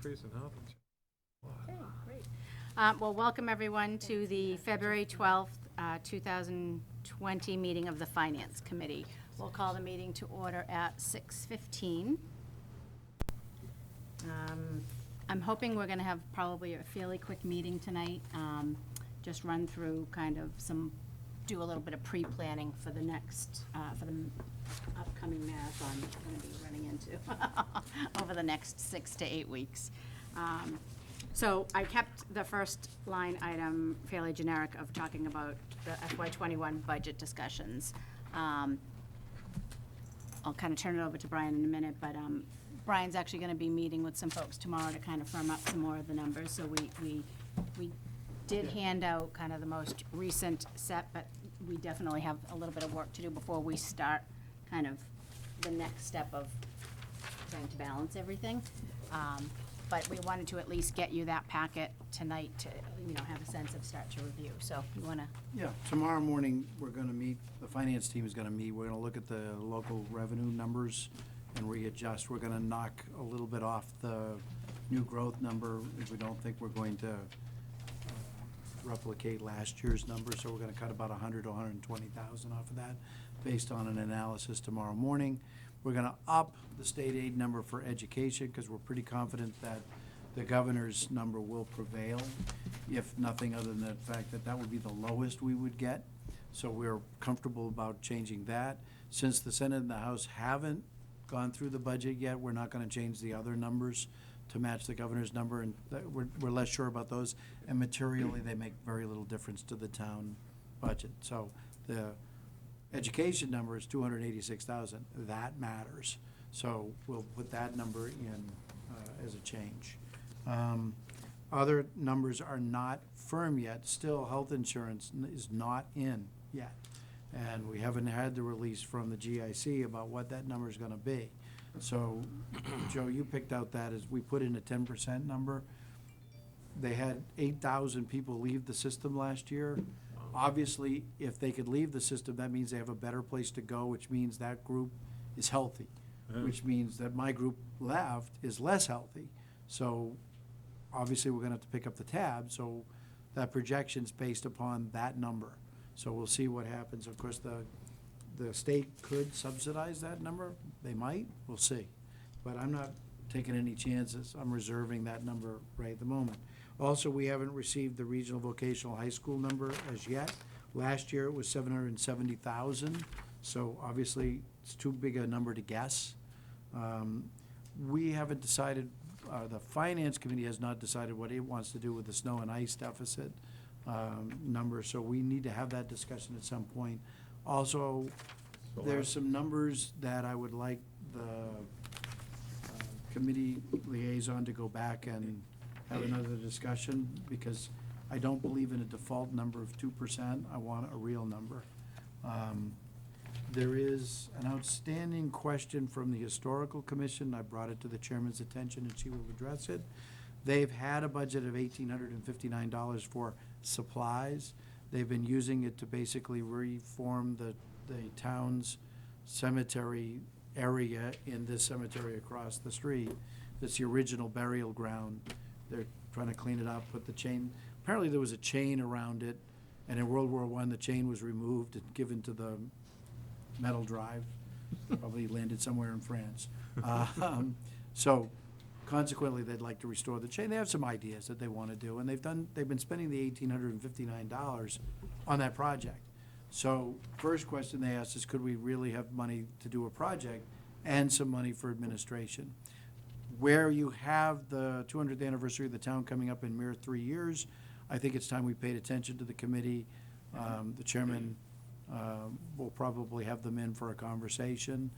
increase in health insurance. Okay, great. Well, welcome everyone to the February 12th, 2020 meeting of the Finance Committee. We'll call the meeting to order at 6:15. I'm hoping we're going to have probably a fairly quick meeting tonight. Just run through do a little bit of pre-planning for the next, for the upcoming marathon we're going to be running into over the next 6 to 8 weeks. So I kept the first line item fairly generic of talking about the FY21 budget discussions. I'll kind of turn it over to Brian in a minute, but Brian's actually going to be meeting with some folks tomorrow to kind of firm up some more of the numbers. So we did hand out kind of the most recent set, but we definitely have a little bit of work to do before we start kind of the next step of trying to balance everything. But we wanted to at least get you that packet tonight to, have a sense of start to review. So you want to? Yeah, tomorrow morning, we're going to meet, the finance team is going to meet. We're going to look at the local revenue numbers and readjust. We're going to knock a little bit off the new growth number if we don't think we're going to replicate last year's number. So we're going to cut about 100 to 120,000 off of that based on an analysis tomorrow morning. We're going to up the state aid number for education because we're pretty confident that the governor's number will prevail, if nothing other than the fact that that would be the lowest we would get. So we're comfortable about changing that. Since the Senate and the House haven't gone through the budget yet, we're not going to change the other numbers to match the governor's number, and we're less sure about those. And materially, they make very little difference to the town budget. So the education number is 286,000. That matters. So we'll put that number in as a change. Other numbers are not firm yet. Still, health insurance is not in yet. And we haven't had the release from the GIC about what that number is going to be. So, Joe, you picked out that as we put in a 10% number. They had 8,000 people leave the system last year. Obviously, if they could leave the system, that means they have a better place to go, which means that group is healthy, which means that my group left is less healthy. So obviously, we're going to have to pick up the tab. So that projection's based upon that number. So we'll see what happens. Of course, the state could subsidize that number. They might. We'll see. But I'm not taking any chances. I'm reserving that number right at the moment. Also, we haven't received the regional vocational high school number as yet. Last year, it was 770,000. So obviously, it's too big a number to guess. We haven't decided, the Finance Committee has not decided what it wants to do with the snow and ice deficit number. So we need to have that discussion at some point. Also, there's some numbers that I would like the committee liaison to go back and have another discussion, because I don't believe in a default number of 2%. I want a real number. There is an outstanding question from the Historical Commission. I brought it to the chairman's attention and she will address it. They've had a budget of $1,859 for supplies. They've been using it to basically reform the town's cemetery area in this cemetery across the street. That's the original burial ground. They're trying to clean it up, put the chain. Apparently there was a chain around it, and in World War I, the chain was removed and given to the metal drive. Probably landed somewhere in France. So consequently, they'd like to restore the chain. They have some ideas that they want to do, and they've been spending the $1,859 on that project. So first question they asked is, could we really have money to do a project and some money for administration? Where you have the 200th anniversary of the town coming up in mere 3 years, I think it's time we paid attention to the committee. The chairman will probably have them in for a conversation.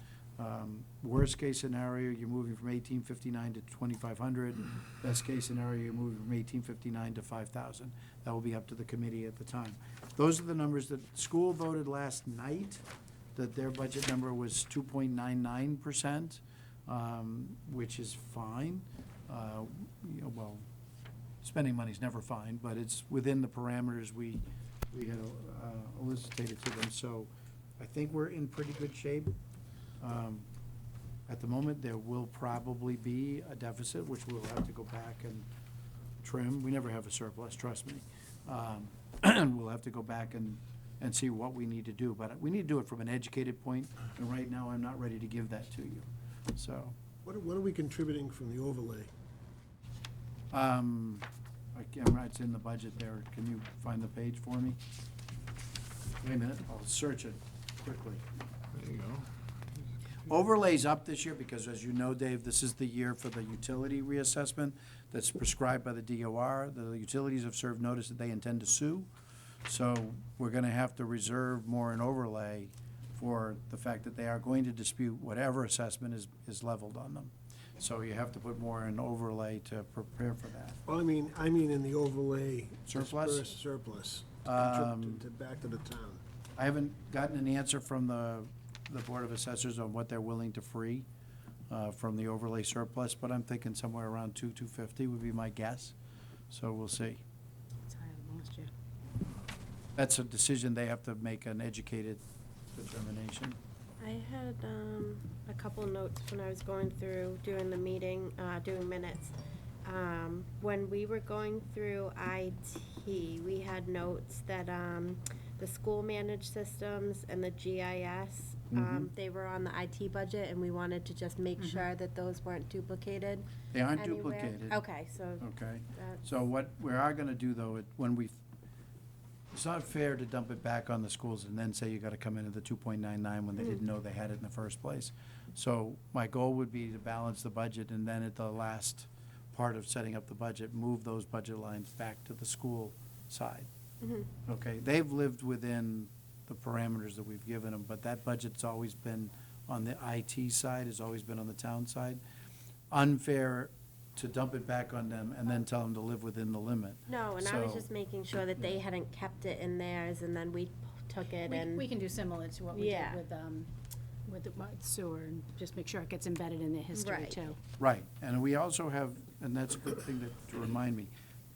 Worst case scenario, you're moving from 1,859 to 2,500. Best case scenario, you're moving from 1,859 to 5,000. That will be up to the committee at the time. Those are the numbers that school voted last night, that their budget number was 2.99%, which is fine. Well, spending money's never fine, but it's within the parameters we had elicited to them. So I think we're in pretty good shape. At the moment, there will probably be a deficit, which we'll have to go back and trim. We never have a surplus, trust me. We'll have to go back and see what we need to do. But we need to do it from an educated point, and right now, I'm not ready to give that to you, so. What are we contributing from the overlay? I can't, it's in the budget there. Can you find the page for me? Wait a minute, I'll search it quickly. There you go. Overlay's up this year because, as you know, Dave, this is the year for the utility reassessment that's prescribed by the DOR. The utilities have served notice that they intend to sue. So we're gonna have to reserve more in overlay for the fact that they are going to dispute whatever assessment is leveled on them. So you have to put more in overlay to prepare for that. Well, I mean in the overlay. Surplus? dispersed Surplus, back to the town. I haven't gotten an answer from the Board of Assessors on what they're willing to free from the overlay surplus, but I'm thinking somewhere around 250 would be my guess. So we'll see. It's higher than last year. That's a decision they have to make, an educated determination. I had a couple notes when I was going through, doing the meeting, doing minutes. When we were going through IT, we had notes that the school managed systems and the GIS, they were on the IT budget, and we wanted to just make sure that those weren't duplicated They aren't anywhere. duplicated. Okay, so Okay. that's, So what we are gonna do, though, it's not fair to dump it back on the schools and then say you gotta come in at the 2.99 when they didn't know they had it in the first place. So my goal would be to balance the budget, and then at the last part of setting up the budget, move those budget lines back to the school side. Okay, they've lived within the parameters that we've given them, but that budget's always been on the IT side, has always been on the town side. Unfair to dump it back on them and then tell them to live within the limit. no, and I was So- just making sure that they hadn't kept it in theirs, and then we took it and. We can do similar to what we did Yeah. with the sewer, and just make sure it gets embedded in their history Right. too. Right, and we also have, and that's a good thing to remind me,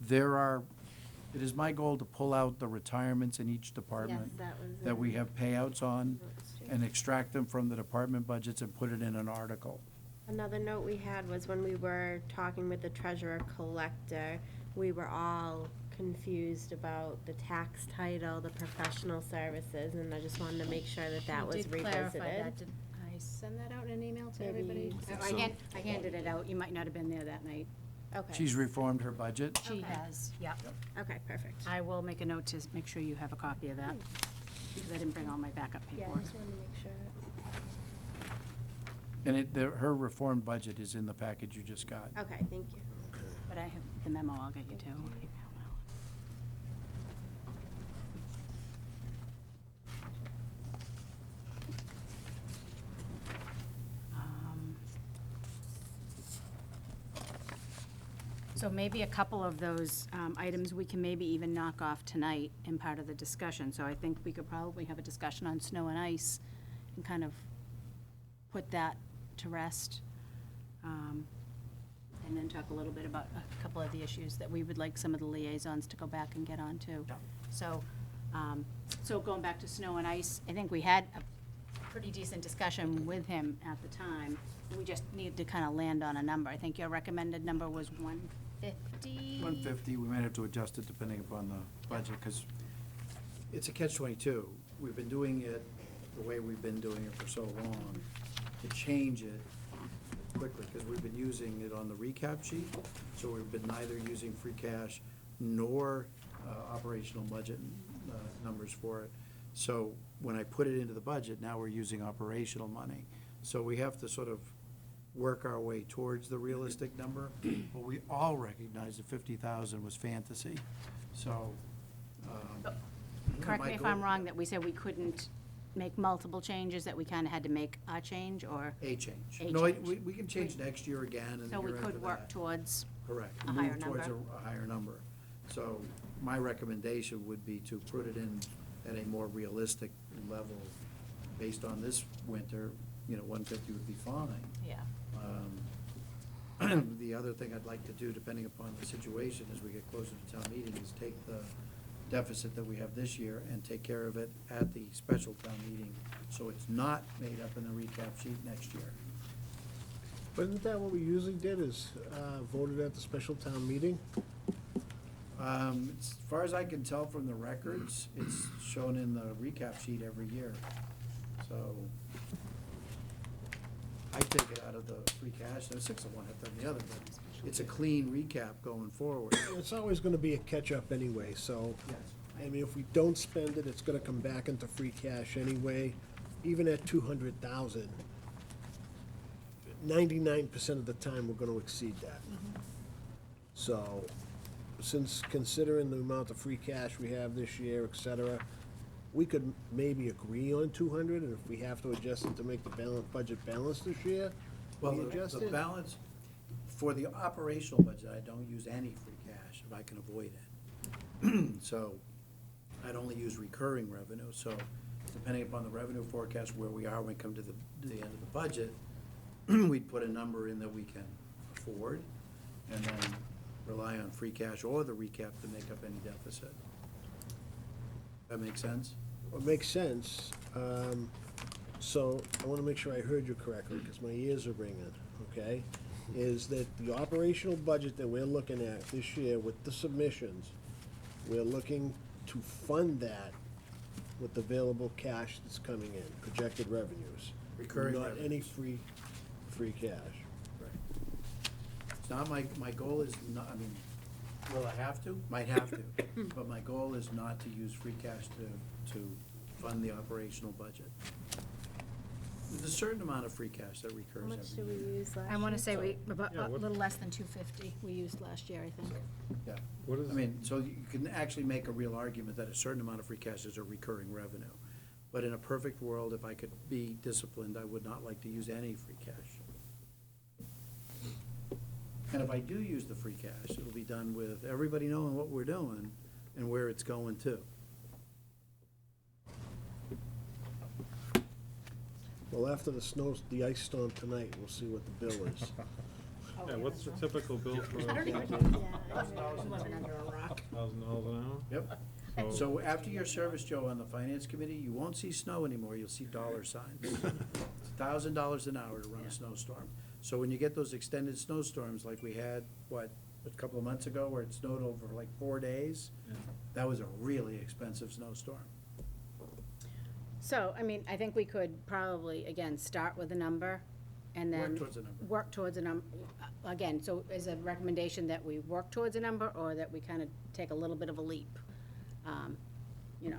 it is my goal to pull out the retirements in each department Yes, that was that we in have payouts on notes, too. and extract them from the department budgets and put it in an article. Another note we had was when we were talking with the treasurer collector, we were all confused about the tax title, the professional services, and I just wanted to make sure that that You was did clarify that. revisited. Did I send that out in an email to Maybe everybody? you did. I handed it out. You might not have been there that night. Okay, She's reformed her budget. She has, yep. okay, perfect. I will make a note to make sure you have a copy of that, because I didn't bring all my backup Yeah, I paperwork. just wanted to make sure. And her reformed budget is in the package you just got. Okay, thank you. But I have the memo I'll get you too. So maybe a couple of those items we can maybe even knock off tonight in part of the discussion. So I think we could probably have a discussion on snow and ice and kind of put that to rest. And then talk a little bit about a couple of the issues that we would like some of the liaisons to go back and get onto. Yeah. So going back to snow and ice, I think we had a pretty decent discussion with him at the time. We just needed to kind of land on a number. I think your recommended number was 150? 150, we might have to adjust it depending upon the budget, because it's a catch-22. We've been doing it the way we've been doing it for so long. To change it quickly, because we've been using it on the recap sheet, so we've been neither using free cash nor operational budget numbers for it. So when I put it into the budget, now we're using operational money. So we have to sort of work our way towards the realistic number, but we all recognize that 50,000 was fantasy, so. Correct my me if goal- I'm wrong, that we said we couldn't make multiple changes, that we kind of had to make a change, or? A change. A No, change. we can change next year again and the So we year after could work that. towards, Correct. a higher Move towards number. a higher number. So my recommendation would be to put it in at a more realistic level. Based on this winter, 150 would be fine. yeah. The other thing I'd like to do, depending upon the situation as we get closer to town meeting, is take the deficit that we have this year and take care of it at the special town meeting, so it's not made up in the recap sheet next year. But isn't that what we usually did, is voted at the special town meeting? As far as I can tell from the records, it's shown in the recap sheet every year. So I take it out of the free cash, there's 6 of one, half of the other, but it's a clean recap going forward. It's always gonna be a catch-up anyway, so, Yes. I mean, if we don't spend it, it's gonna come back into free cash anyway. Even at 200,000, 99% of the time, we're gonna exceed that. So, since considering the amount of free cash we have this year, et cetera, we could maybe agree on 200, and if we have to adjust it to make the budget balance this year, Well, we the adjust it. balance, for the operational budget, I don't use any free cash if I can avoid it. So I'd only use recurring revenue, so depending upon the revenue forecast, where we are when we come to the end of the budget, we'd put a number in that we can afford, and then rely on free cash or the recap to make up any deficit. That make sense? Well, it makes sense. So I want to make sure I heard you correctly, because my ears are ringing, okay? Is that the operational budget that we're looking at this year with the submissions, we're looking to fund that with available cash that's coming in, projected revenues. Recurring Not any revenues. free cash. Right. It's not my goal is not, I mean, will I have to? Might have to. But my goal is not to use free cash to fund the operational budget. There's a certain amount of free cash that How recurs much did every we year. use last year? I wanna say we, about, Yeah, a what- little less than 250 we used last year, I think. Yeah. What is? I mean, so you can actually make a real argument that a certain amount of free cash is a recurring revenue. But in a perfect world, if I could be disciplined, I would not like to use any free cash. And if I do use the free cash, it'll be done with everybody knowing what we're doing and where it's going to. Well, after the ice storm tonight, we'll see what the bill is. Yeah, what's the typical bill for I don't even $1,000 know. I'm living under a rock. an hour? Yep. So after your service, Joe, on the finance committee, you won't see snow anymore, you'll see dollar signs. It's $1,000 an hour to run Yeah. a snowstorm. So when you get those extended snowstorms like we had, a couple of months ago, where it snowed over like 4 days, that was a really expensive snowstorm. So, I mean, I think we could probably, again, start with a number and then. Work towards a number. Work towards a number. Again, so is a recommendation that we work towards a number or that we kind of take a little bit of a leap? You know,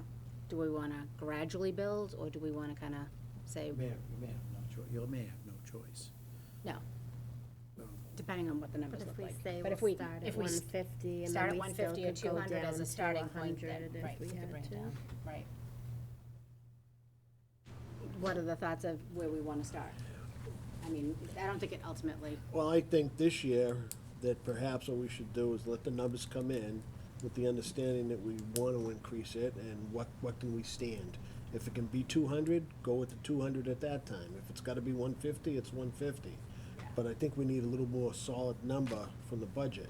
do we want to gradually build or do we want to kind of say, You may have no choice, you may have no choice. no, So, depending on what the But numbers if look we like. say But we'll if we, start if at we 150 and start then at we still 150 or could go 200 as down a to starting point, 100 then, right, if we we could had bring it to. down, right. What are the thoughts of where we want to start? I mean, I don't think it ultimately, Well, I think this year that perhaps what we should do is let the numbers come in with the understanding that we want to increase it and what can we stand. If it can be 200, go with the 200 at that time. If it's got to be 150, it's 150. But I think we need a little more solid number from the budget.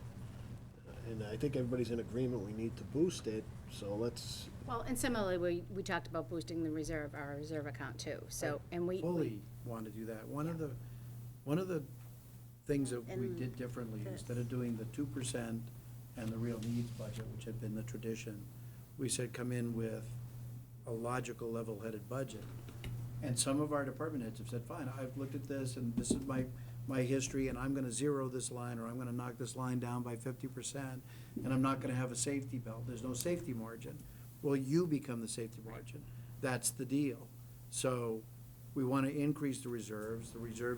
And I think everybody's in agreement we need to boost it, so let's, well, and similarly, we talked about boosting the reserve, our reserve account too, so, and we. fully want to do that. One of the things that we And did differently, this. instead of doing the 2% and the real needs budget, which had been the tradition, we said come in with a logical, level-headed budget. And some of our department heads have said, fine, I've looked at this, and this is my history, and I'm gonna zero this line, or I'm gonna knock this line down by 50%, and I'm not gonna have a safety belt, there's no safety margin. Well, you become the safety margin. That's the deal. So we wanna increase the reserves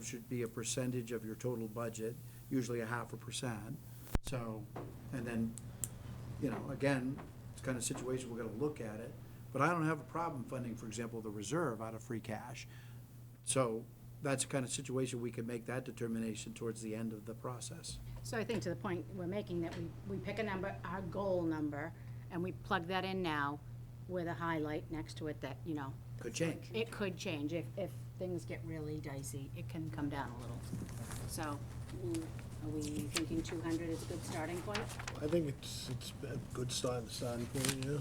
should be a percentage of your total budget, usually 0.5%. So, and then, you know, again, it's kind of situation, we're gonna look at it. But I don't have a problem funding, for example, the reserve out of free cash. So that's the kind of situation we can make that determination towards the end of the process. So I think to the point we're making, that we pick a number, our goal number, and we plug that in now with a highlight next to it that, you know, Could change. it could change. If things get really dicey, it can come down a little. So, are we thinking 200 is a good starting point? I think it's a good starting point, yeah.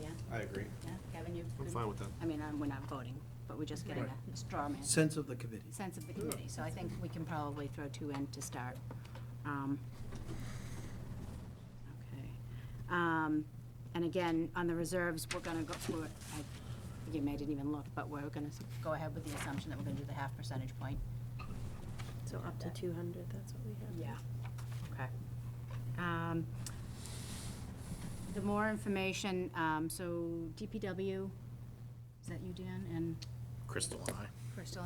Yeah, I agree. yeah, Kevin, you? I'm good? fine with that. I mean, we're not voting, but we're just getting a straw man Sense of the committee. sense of the committee. So I think we can probably throw 2 in to start. Okay. And again, on the reserves, we're gonna go through it. Forgive me, I didn't even look, but we're gonna go ahead with the assumption that we're gonna do the half percentage point. So up to 200, that's what we have. Yeah. Okay. The more information, so DPW, is that you, Dan, and Crystal and I. Crystal?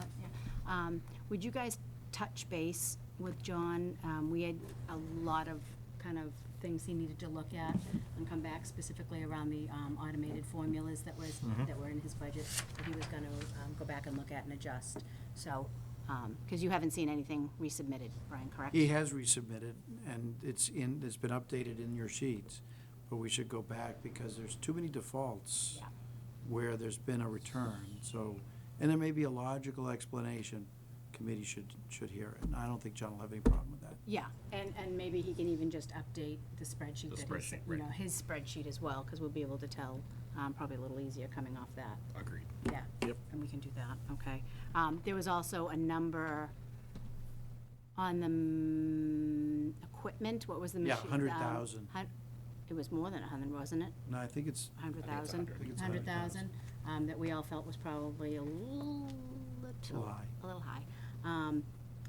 Yeah. Would you guys touch base with John? We had a lot of kind of things he needed to look at and come back specifically around the automated formulas that were in his budget, that he was gonna go back and look at and adjust. So, because you haven't seen anything resubmitted, Brian, correct? He has resubmitted, and it's been updated in your sheets, but we should go back because there's too many defaults Yeah. where there's been a return, so, and there may be a logical explanation, committee should hear it, and I don't think John will have any problem with that. Yeah, and maybe he can even just update the spreadsheet The that is, spreadsheet, you right. know, his spreadsheet as well, because we'll be able to tell, probably a little easier coming off that. Agreed. Yeah. Yep. And we can do that, okay. There was also a number on the equipment, what was the Yeah, machine? 100,000. It was more than 100, wasn't it? No, I think it's, 100,000? I think it's 100,000, that we all felt was probably a little high. A little high.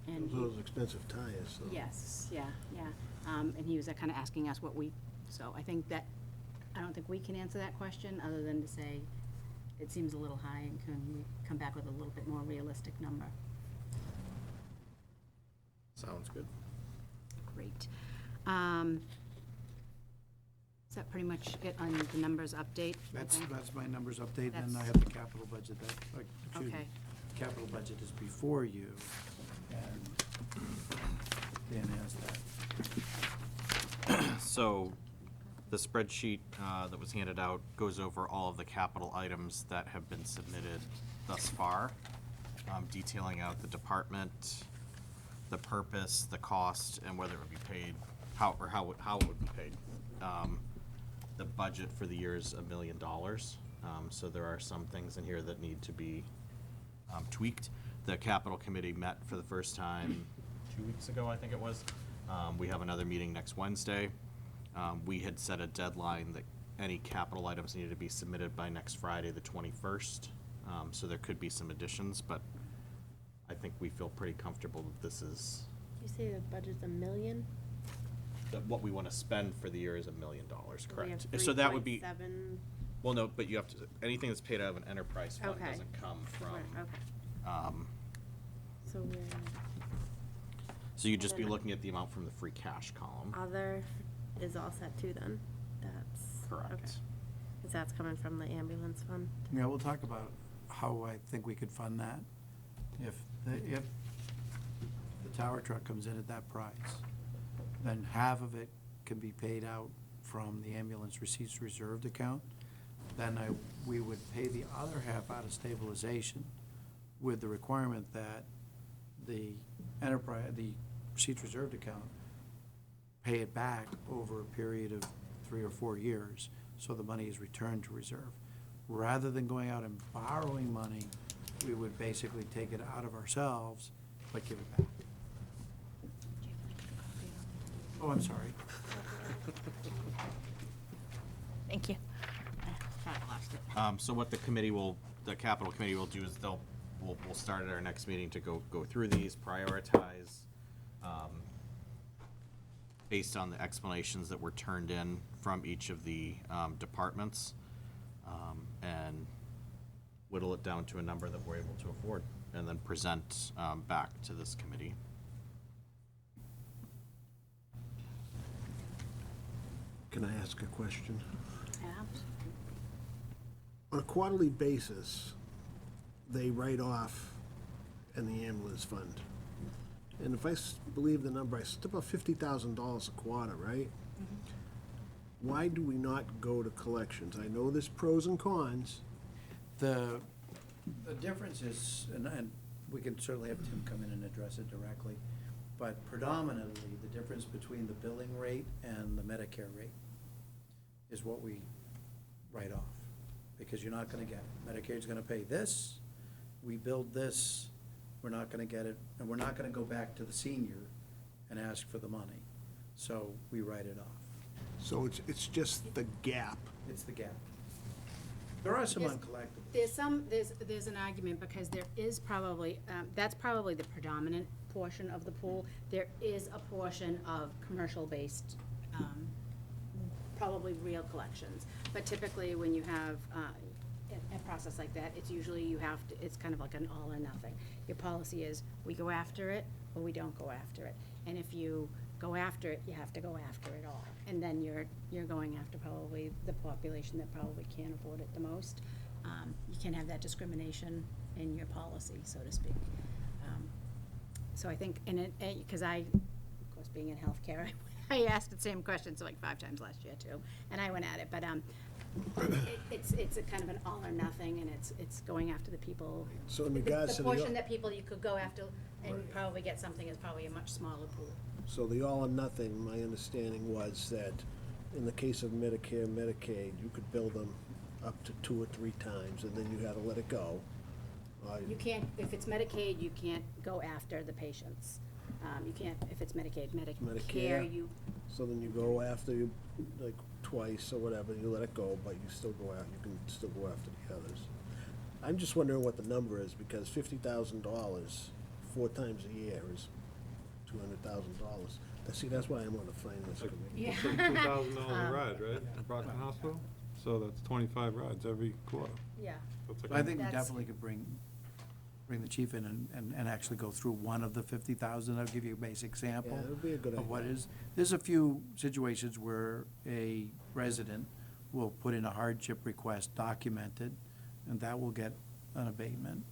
And Those expensive tires, so. yes, yeah. And he was kind of asking us what so I think that, I don't think we can answer that question, other than to say, it seems a little high, and can we come back with a little bit more realistic number? Sounds good. Great. Is that pretty much it on the numbers update? I think? that's my numbers update, and I That's- have the capital budget excuse me, Okay. capital budget is before you, and Dan has that. So, the spreadsheet that was handed out goes over all of the capital items that have been submitted thus far, detailing out the department, the purpose, the cost, and whether it would be paid, how it would be paid. The budget for the year is $1 million, so there are some things in here that need to be tweaked. The capital committee met for the first time 2 weeks ago, I think it was. We have another meeting next Wednesday. We had set a deadline that any capital items needed to be submitted by next Friday, the 21st. So there could be some additions, but I think we feel pretty comfortable that this is, Did you say the budget's $1 million? that what we want to spend for the year is $1 million, So we have correct? So that would be, 3.7. well, no, but you have to, anything that's paid out of an enterprise fund Okay. doesn't come from, Okay. So we're, so you'd just be then- looking at the amount from the free cash column. other is all set too then? That's. Correct. Okay. 'Cause that's coming from the ambulance fund? Yeah, we'll talk about how I think we could fund that. If the tower truck comes in at that price, then half of it can be paid out from the ambulance receipts reserved account. Then we would pay the other half out of stabilization with the requirement that the receipts reserved account pay it back over a period of 3 or 4 years, so the money is returned to reserve. Rather than going out and borrowing money, we would basically take it out of ourselves, but give it back. Oh, I'm sorry. Thank you. I lost it. So what the capital committee will do is we'll start at our next meeting to go through these, prioritize, based on the explanations that were turned in from each of the departments, and whittle it down to a number that we're able to afford, and then present back to this committee. Can I ask a question? Abs? On a quarterly basis, they write off in the ambulance fund. And if I believe the number, it's about $50,000 a quarter, right? Why do we not go to collections? I know there's pros and cons. The difference is, and we can certainly have Tim come in and address it directly, but predominantly, the difference between the billing rate and the Medicare rate is what we write off, because you're not gonna get it. Medicare's gonna pay this, we build this, we're not gonna get it, and we're not gonna go back to the senior and ask for the money. So we write it off. So it's just the gap. It's the gap. There are some Yes. uncollectibles. There's an argument, because there is probably, that's probably the predominant portion of the pool. There is a portion of commercial-based, probably real collections. But typically, when you have a process like that, it's usually it's kind of like an all or nothing. Your policy is, we go after it, or we don't go after it. And if you go after it, you have to go after it all. And then you're going after probably the population that probably can't afford it the most. You can't have that discrimination in your policy, so to speak. So I think, because I, of course, being in healthcare, I asked the same questions like 5 times last year too, and I went at it, but it's a kind of an all or nothing, and it's going after the people. So in regards to The portion that people you could go after and probably get something is probably a much smaller pool. So the all or nothing, my understanding was that in the case of Medicare, Medicaid, you could bill them up to 2 or 3 times, and then you had to let it go. You can't, if it's Medicaid, you can't go after the patients. You can't, if it's Medicaid, Medicare, Medicare. you, So then you go after, you like twice or whatever, you let it go, but you still go out, you can still go after the others. I'm just wondering what the number is, because $50,000, 4 times a year is $200,000. See, that's why I'm on the finance committee. yeah. It's like $2,000 a ride, right, in Brockton Hospital? So that's 25 rides every quarter. Yeah. That's like So I think we That's- definitely could bring the chief in and actually go through one of the 50,000. I'll give you a basic example Yeah, that would be a good of what idea. is. There's a few situations where a resident will put in a hardship request documented, and that will get an abatement.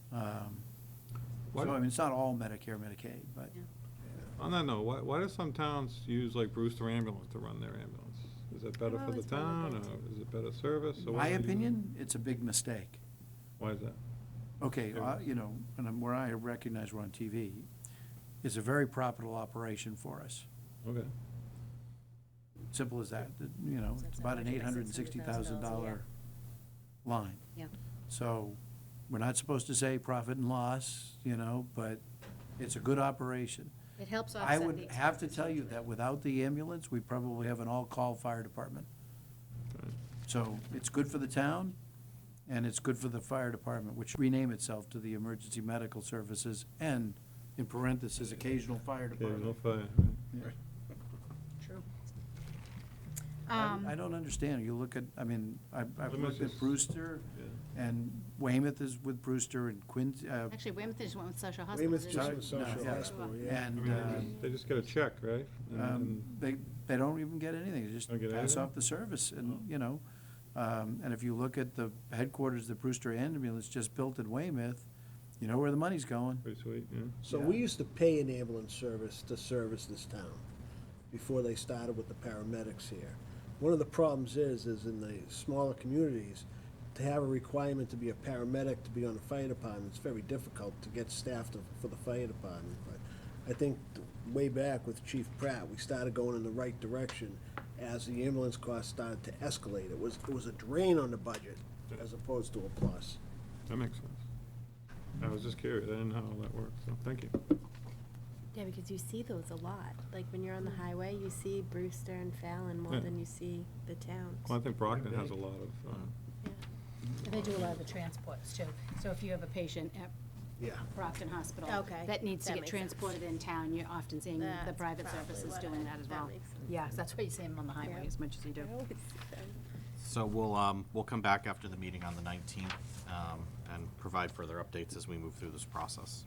What- So, I mean, it's not all Medicare, Medicaid, but Yeah. On that note, why do some towns use like Brewster Ambulance to run their ambulance? Is it better for the always wondered town, that or is it better service? or in why my do they use it? opinion, it's a big mistake. Why is that? Okay, Yeah. you know, where I recognize we're on TV, it's a very profitable operation for us. Okay. Simple as that, you know, it's about an $860,000 line. Yeah. So, we're not supposed to say profit and loss, you know, but it's a good operation. It helps I offset would the have to expenses tell you usually. that without the ambulance, we probably have an all-call fire department. Okay. So, it's good for the town, and it's good for the fire department, which rename itself to the Emergency Medical Services and, in parentheses, Occasional Fire Occasional Department. fire. Yeah. True. I don't understand. You look at, I mean, I've looked at Limited. Brewster, Yeah. and Weymouth is with Brewster, and Quincy, Actually, Weymouth just went with social hospital. Weymouth didn't just they? with No, social yeah. hospital, yeah. I and, mean, they just get a check, right? And they don't even get anything. They just Don't get pass anything? off the service, Oh. and, you know, and if you look at the headquarters, the Brewster ambulance just built in Weymouth, you know where the money's going. Pretty sweet, yeah. So we used to pay an ambulance service to service this town before they started with the paramedics here. One of the problems is in the smaller communities, to have a requirement to be a paramedic to be on the fire department, it's very difficult to get staff for the fire department. But I think way back with Chief Pratt, we started going in the right direction as the ambulance costs started to escalate. It was a drain on the budget as opposed to a plus. That makes sense. I was just curious. I didn't know how that worked, so thank you. Yeah, because you see those a lot. Like when you're on the highway, you see Brewster and Fallon more Yeah. than you see the towns. Well, I think Brockton has a lot of, Yeah. And they do a lot of the transports too. So if you have a patient at Yeah. Brockton Hospital Okay, that needs to that get makes sense. transported in town, you're often seeing the That's private probably services what doing that as well. makes sense. Yeah, that's why you see them on the highway Yeah. as much as you do. I always see them. So we'll come back after the meeting on the 19th, and provide further updates as we move through this process.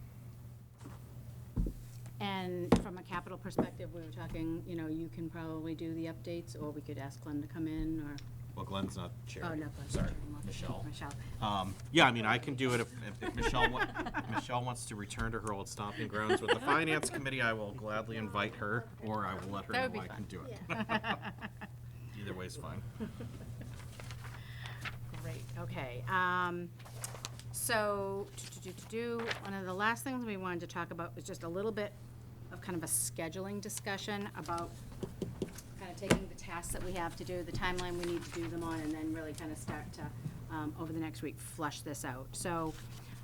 And from a capital perspective, we were talking, you know, you can probably do the updates, or we could ask Glenn to come in, or, Well, Glenn's not chair. oh, no, Glenn's Sorry, not anymore. Michelle. Michelle. Yeah, I mean, I can do it if Michelle wants to return to her old stomping grounds with the finance committee, I will gladly invite her, or I will let her That know would be I can fun. do it. Either way's fine. Great, okay. So, one of the last things we wanted to talk about was just a little bit of kind of a scheduling discussion about kind of taking the tasks that we have to do, the timeline we need to do them on, and then really kind of start to, over the next week, flush this out. So,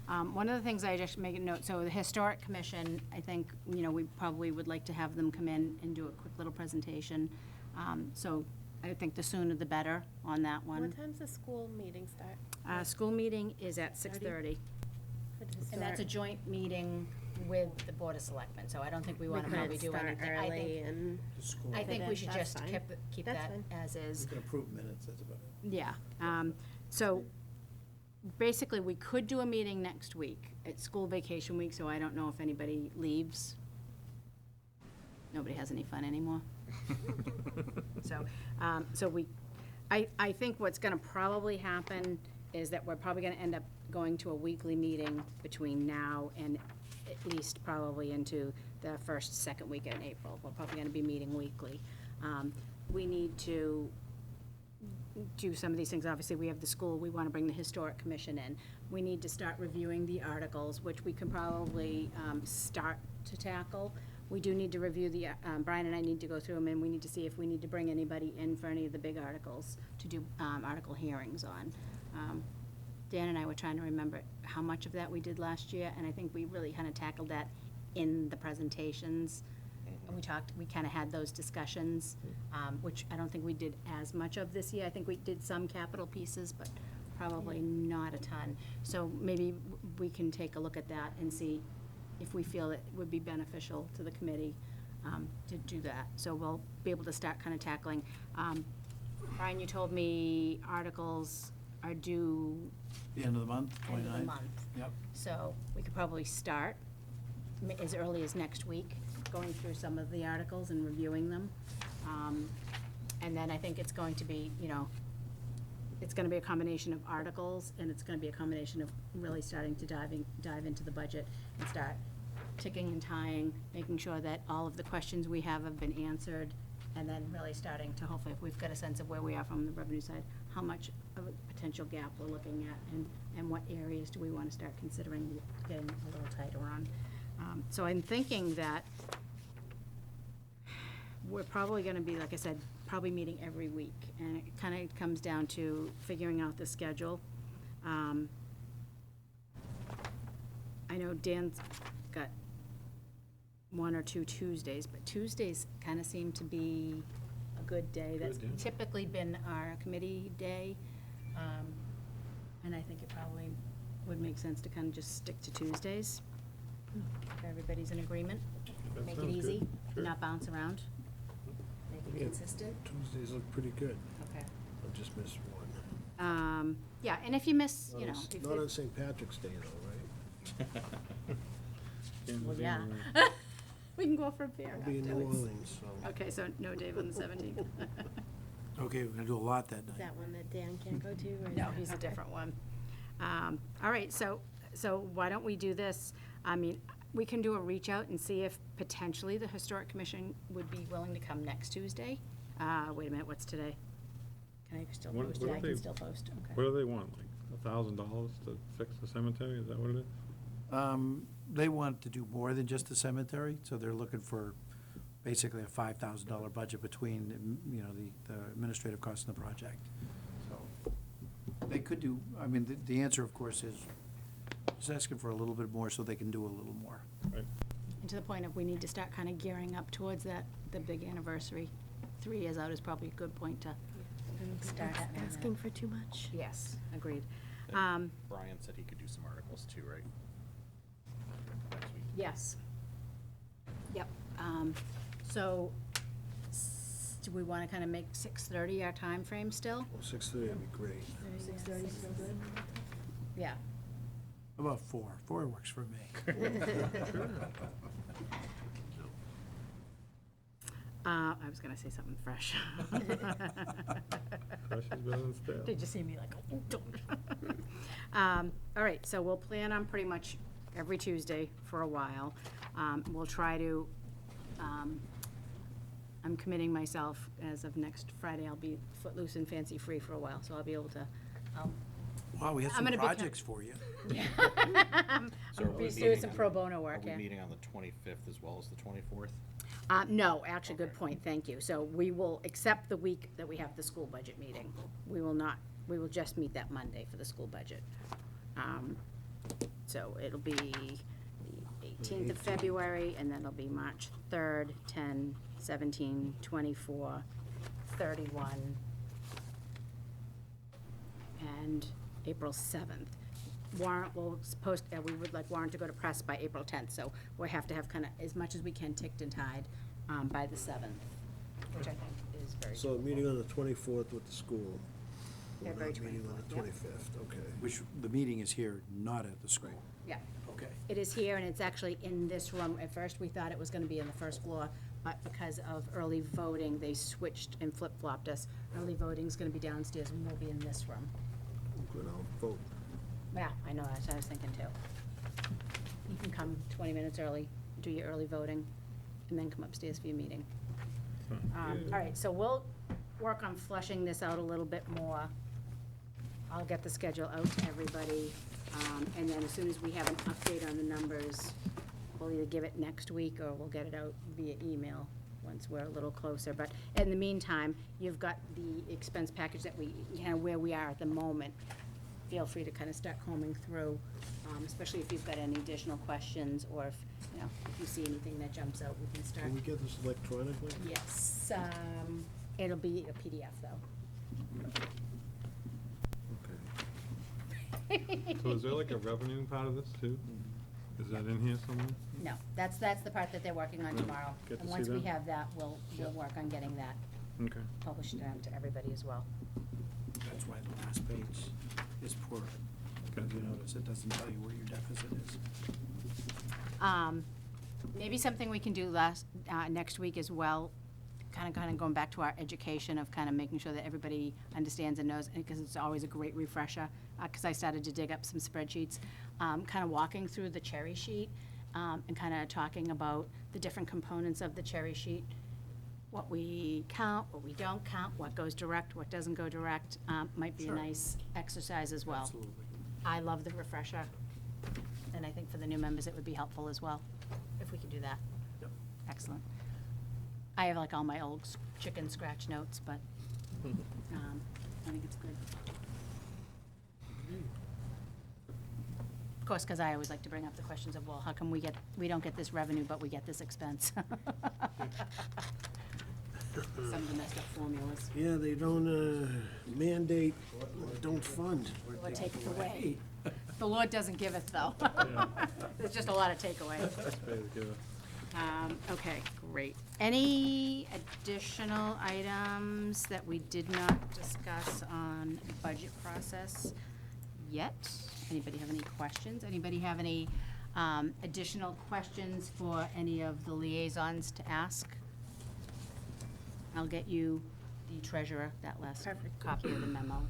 One of the things I just make a note, so the Historic Commission, I think, we probably would like to have them come in and do a quick little presentation. So I think the sooner the better on that one. What time's the school meeting start? School meeting is at 6:30, For the and that's a historic? joint meeting with the Board of Selectmen, so I don't think we We want to could probably do start anything. early and, The school. I think we should That's just fine. keep That's that fine. as is. We can approve minutes, that's about it. Yeah, so basically, we could do a meeting next week. It's school vacation week, so I don't know if anybody leaves. Nobody has any fun anymore. I think what's gonna probably happen is that we're probably gonna end up going to a weekly meeting between now and at least probably into the first, second week in April. We're probably gonna be meeting weekly. We need to do some of these things. Obviously, we have the school, we want to bring the Historic Commission in. We need to start reviewing the articles, which we can probably start to tackle. We do need to review the, Brian and I need to go through them, and we need to see if we need to bring anybody in for any of the big articles to do article hearings on. Dan and I were trying to remember how much of that we did last year, and I think we really kind of tackled that in the presentations. We kind of had those discussions, which I don't think we did as much of this year. I think we did some capital pieces, but probably not a ton. So maybe we can take a look at that and see if we feel it would be beneficial to the committee to do that. So we'll be able to start kind of tackling. Brian, you told me articles are due The end of the month, 29th? end of the month. Yep. So we could probably start as early as next week, going through some of the articles and reviewing them. And then I think it's going to be, it's gonna be a combination of articles, and it's gonna be a combination of really starting to dive into the budget and start ticking and tying, making sure that all of the questions we have been answered, and then really starting to, hopefully, if we've got a sense of where we are from the revenue side, how much of a potential gap we're looking at, and what areas do we wanna start considering getting a little tighter on. So I'm thinking that we're probably gonna be, like I said, probably meeting every week, and it kinda comes down to figuring out the schedule. I know Dan's got one or two Tuesdays, but Tuesdays kinda seem to be a good day. That's Good, yeah. typically been our committee day, and I think it probably would make sense to kinda just stick to Tuesdays. If everybody's in agreement, That make it sounds good. easy, Sure. not bounce around, make it Yeah. consistent. Tuesdays look pretty good. Okay. I just missed one. Yeah, and if you miss, Not you know, on- if Not on it- St. Patrick's Day though, right? well, yeah. We can go for a beer I'll be in New afterwards. Orleans, so. Okay, so no Dave on the 17th. Okay, we're gonna do a lot that is night. that one that Dan can't go to? or is No, that- he's a okay. different one. All right, so why don't we do this? I mean, we can do a reach out and see if potentially the Historic Commission would be willing to come next Tuesday. Wait a minute, what's today? Can I still What- post what it? if I can they- still post, okay. What do they want, like $1,000 to fix the cemetery, is that what it is? They want to do more than just the cemetery, so they're looking for basically a $5,000 budget between, the administrative costs and the project. So they could do, I mean, the answer, of course, is just asking for a little bit more so they can do a little more. Right. And to the point of we need to start kind of gearing up towards that, the big anniversary. 3 years out is probably a good point to start That's having that. asking for too much. Yes, agreed. And Brian said he could do some articles too, right? Next week. Yes. Yep. So, do we want to kind of make 6:30 our time frame still? Well, 6:30 would be great. 6:30 still good? Yeah. How about 4? 4 works for me. I was going to say something fresh. Fresh is better than stale. Did you see me like, oh, don't. All right, so we'll plan on pretty much every Tuesday for a while. We'll try to, I'm committing myself, as of next Friday, I'll be footloose and fancy-free for a while, so I'll be able to, Wow, we have I'm some gonna be projects for you. So are we be doing meeting some on- pro bono work, Are we yeah. meeting on the 25th as well as the 24th? No, actually, good Okay. point, thank you. So we will accept the week that we have the school budget meeting. We will not, we will just meet that Monday for the school budget. So it'll be the 18th of February, and then it'll be March 3rd, 10, 17, 24, 31, and April 7th. Warrant will post, we would like warrant to go to press by April 10th, so we have to have kind of, as much as we can, ticked and tied by the 7th, which I think is very So doable. meeting on the 24th with the school. We're February not meeting on the 24th, 25th, okay. Which, the meeting is here, not at the school. Yeah. Okay. It is here, and it's actually in this room. At first, we thought it was gonna be on the first floor, but because of early voting, they switched and flip-flopped us. Early voting's gonna be downstairs, and we'll be in this room. Good, I'll vote. Yeah, I know, that's what I was thinking too. You can come 20 minutes early, do your early voting, and then come upstairs for your meeting. All right, so we'll work on fleshing this out a little bit more. I'll get the schedule out to everybody, and then as soon as we have an update on the numbers, we'll either give it next week or we'll get it out via email once we're a little closer. But in the meantime, you've got the expense package that we, where we are at the moment. Feel free to kind of start combing through, especially if you've got any additional questions, or if, if you see anything that jumps out, we can start. Can we get this electronically? Yes, it'll be a PDF though. Okay. So is there like a revenue part of this too? Is that in here somewhere? No, that's the part that they're working on tomorrow. Get to And see once we that? have that, we'll work on getting that Okay. published out to everybody as well. That's why the last page is poor. Because you notice it doesn't tell you where your deficit is. Maybe something we can do next week as well, kind of going back to our education of kind of making sure that everybody understands and knows, because it's always a great refresher, because I started to dig up some spreadsheets, kind of walking through the cherry sheet, and kind of talking about the different components of the cherry sheet, what we count, what we don't count, what goes direct, what doesn't go direct, might be a Sure. nice exercise as well. Absolutely. I love the refresher, and I think for the new members, it would be helpful as well, if we could do that. Yep. Excellent. I have like all my old chicken scratch notes, but I think it's good. Of course, because I always like to bring up the questions of, well, how come we don't get this revenue, but we get this expense? Some of the messed up formulas. Yeah, they don't mandate, don't fund. Or take it away. The Lord doesn't give it, though. There's just a lot of takeaway. Okay, great. Any additional items that we did not discuss on budget process yet? Anybody have any questions? Anybody have any additional questions for any of the liaisons to ask? I'll get you the treasurer, that last copy of the memo.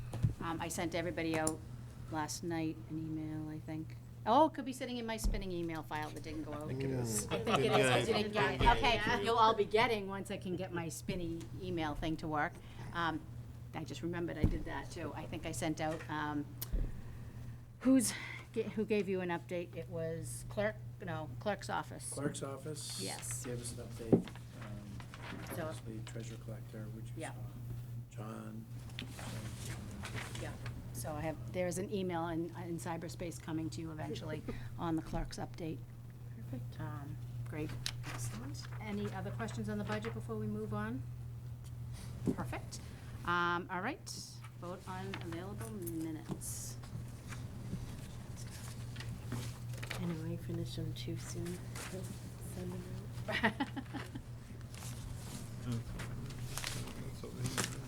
I sent everybody out last night an email, I think. Oh, it could be sitting in my spinning email file that didn't go out. I think it is. I think it is, 'cause you didn't get it. Okay, you'll all be getting, once I can get my spinny email thing to work. I just remembered I did that too. I think I sent out, who gave you an update? It was clerk's office. Clerk's office. Yes. Gave us an update. So- Obviously, treasurer collector, which you Yeah. saw. John. Yeah, so there's an email in cyberspace coming to you eventually on the clerk's update. Perfect. Great, excellent. Any other questions on the budget before we move on? Perfect. All right, vote on available minutes. I know I finished them too soon. So send them out. That's over here.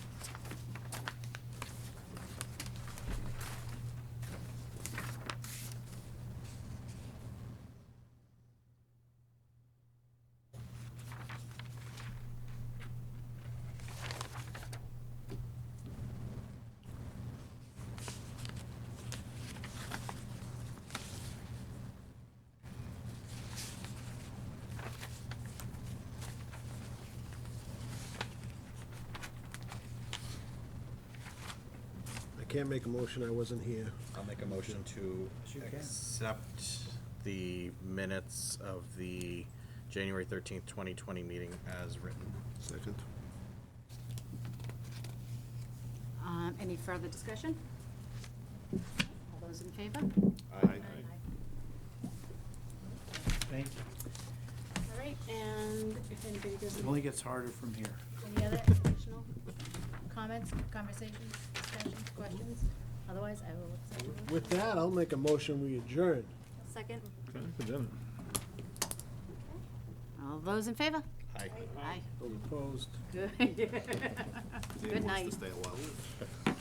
I can't make a motion, I wasn't here. I'll make a motion to Yes, you can. accept the minutes of the January 13th, 2020 meeting as written. Second. Any further discussion? All those in favor? Aye. Thank you. All right, and if anybody It doesn't, only gets harder from here. any other additional comments, conversations, discussions, questions? Otherwise, I will accept the motion. With that, I'll make a motion, we adjourn. Second, Time for dinner. all those in favor? Aye. Aye. Those opposed? Good. Good night. Stay a while.